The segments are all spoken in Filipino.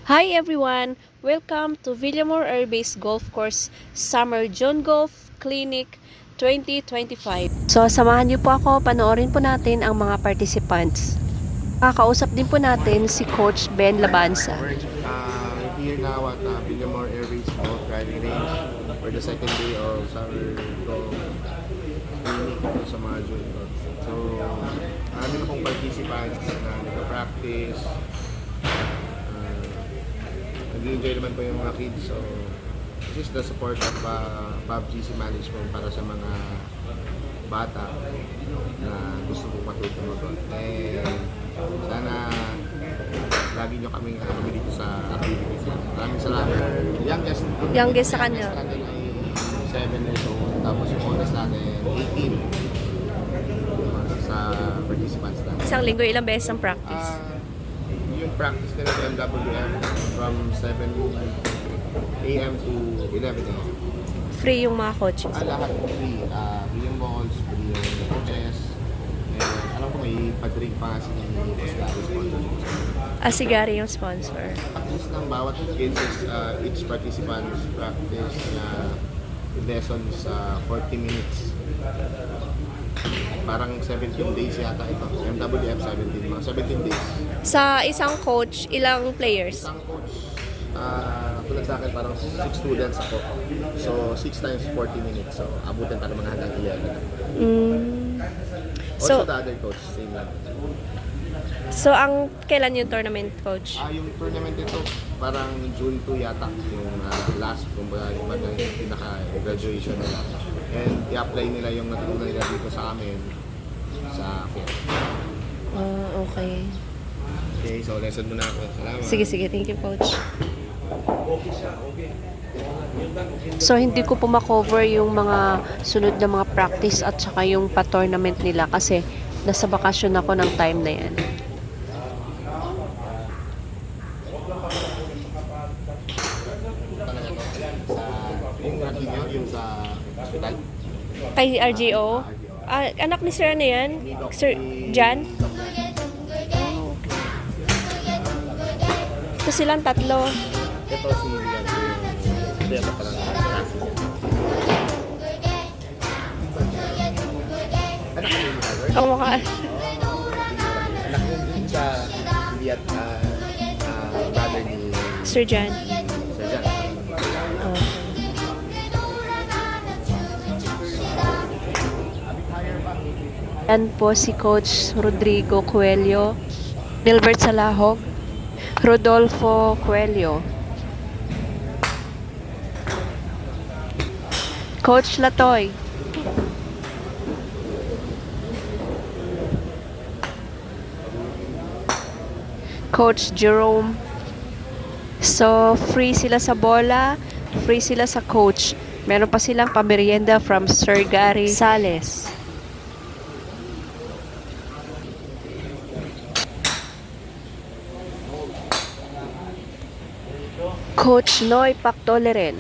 Hi everyone! Welcome to Villamor Air Base Golf Course Summer John Golf Clinic 2025. So, samahan niyo po ako, panoorin po natin ang mga participants. Kakausap din po natin si Coach Ben Labanza. Here now at Villamor Air Base Golf Driving Range for the second day of Summer Golf Clinic sa mga June. So, marami na pong participants na nag-practice. Nag-enjoy naman po yung mga kids. So, this is the support of PUBG Management para sa mga bata na gusto pong matuto mag-golf. And sana lagi nyo kaming dito sa activities. Maraming salamat. Youngest sa kanya. Natin ay 7 years old. Tapos yung oldest natin 18 sa participants natin. Isang linggo, ilang beses ang practice? Yung practice nila sa MWF from 7 a.m. to 11 a.m. Free yung mga coaches. Lahat free. Free yung balls, free yung coaches. And alam ko may padrig pa si Gary sponsor. Si Gary yung sponsor. Practice ng bawat kids is each participant's practice na lesson is 40 minutes. Parang 17 days yata ito. MWF 17, mga 17 days. Sa isang coach, ilang players? Isang coach, tulad sa akin parang 6 students ako. So 6 times 40 minutes. So abutin para mga hanggang 11. Also the other coach, same lang. So, kailan yung tournament, coach? Yung tournament ito, parang June 2 yata. Yung last, kumbaga yung pinaka-graduation nila. And i-apply nila yung natutunan nila dito sa amin sa fair. Okay. Okay, so lesson muna ako. Salamat. Sige. Thank you, coach. So, hindi ko po makover yung mga sunod na mga practice at saka yung pa-tournament nila kasi nasa bakasyon ako ng time na yan. Yung sa hospital? Kay RGO? Anak ni Sir ano yan? Sir Jan? Ito silang tatlo. Ito si Rian. Kaya pa parang kasi. Anak mo yung brother? Oo, mukha. Anak mo din sa Rian brother ni Sir Jan. Sir Jan. Yan po si Coach Rodrigo Coelho, Milbert Salahog, Rodolfo Coelho, Coach Latoy, Coach Jerome. So, free sila sa bola, free sila sa coach. Meron pa silang pamerienda from Sir Gary Sales. Coach Noy Pactoleren.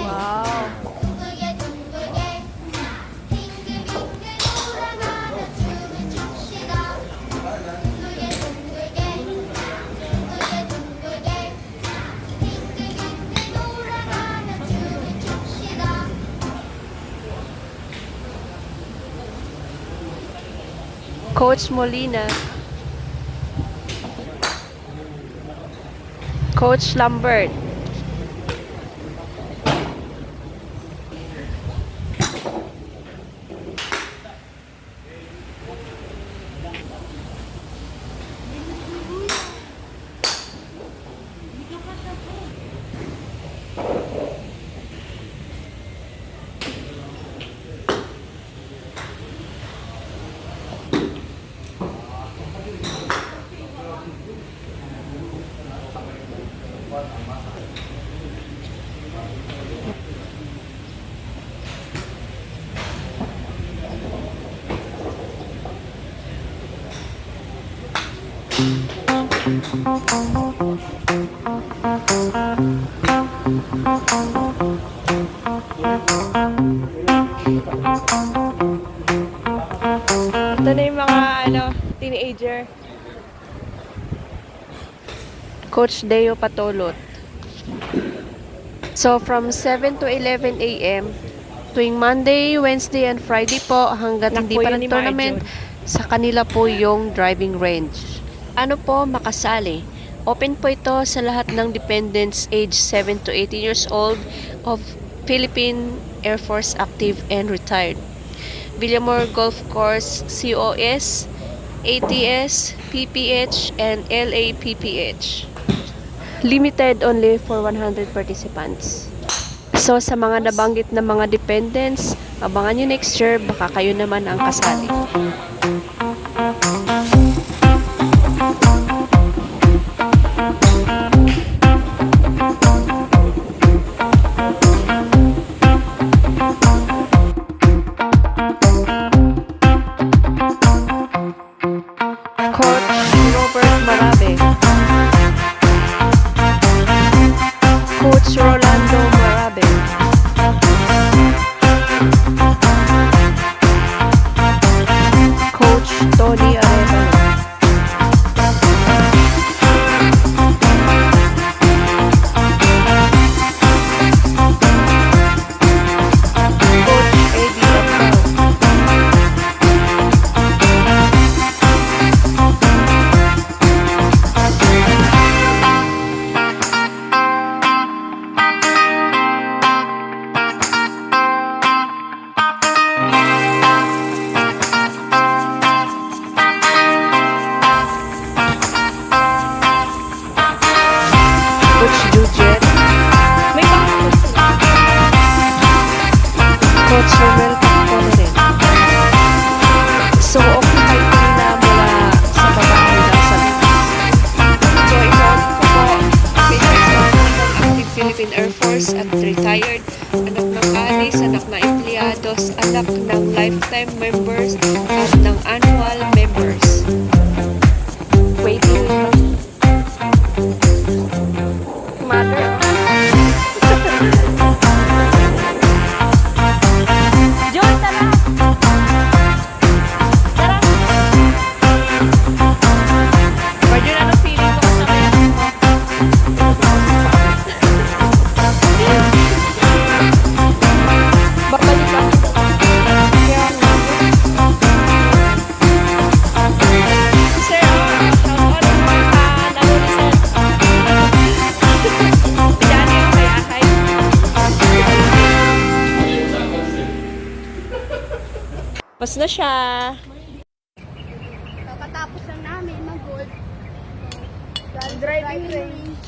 Wow. Coach Molina, Coach Lambert, Coach Deo Patolot. So, from 7 to 11 a.m., tuwing Monday, Wednesday, and Friday po, hanggat hindi pa ng tournament, sa kanila po yung driving range. Ano po makasali? Open po ito sa lahat ng dependents age 7 to 18 years old of Philippine Air Force active and retired. Villamor Golf Course COS, ATS, PPH, and LAPPH. Limited only for 100 participants. So, sa mga nabanggit na mga dependents, abangan nyo next year, baka kayo naman ang kasali. Coach Robert Marabe. Coach Rolando Marabe. Coach Tony Arevalo. Coach Eddie Abdal. Coach Jujet. May Coach Romel Pacco na rin. So, occupy po nila mula sa baba hanggang sa taas. So, inoon ko po, Philippines ng active Philippine Air Force at retired, anak ng alis, anak ng emplyados, anak ng lifetime members, at ng annual members. Waiting. Mother. Joy, tara! Tara! Pwede na ng feeling ko kasama yan mo. Babalik ka. Kaya nga. Sir, shout out mo lalo ni Sir. Diyan yung may akay. Pas na siya. Kakatapos lang namin mag-golf. Driving range.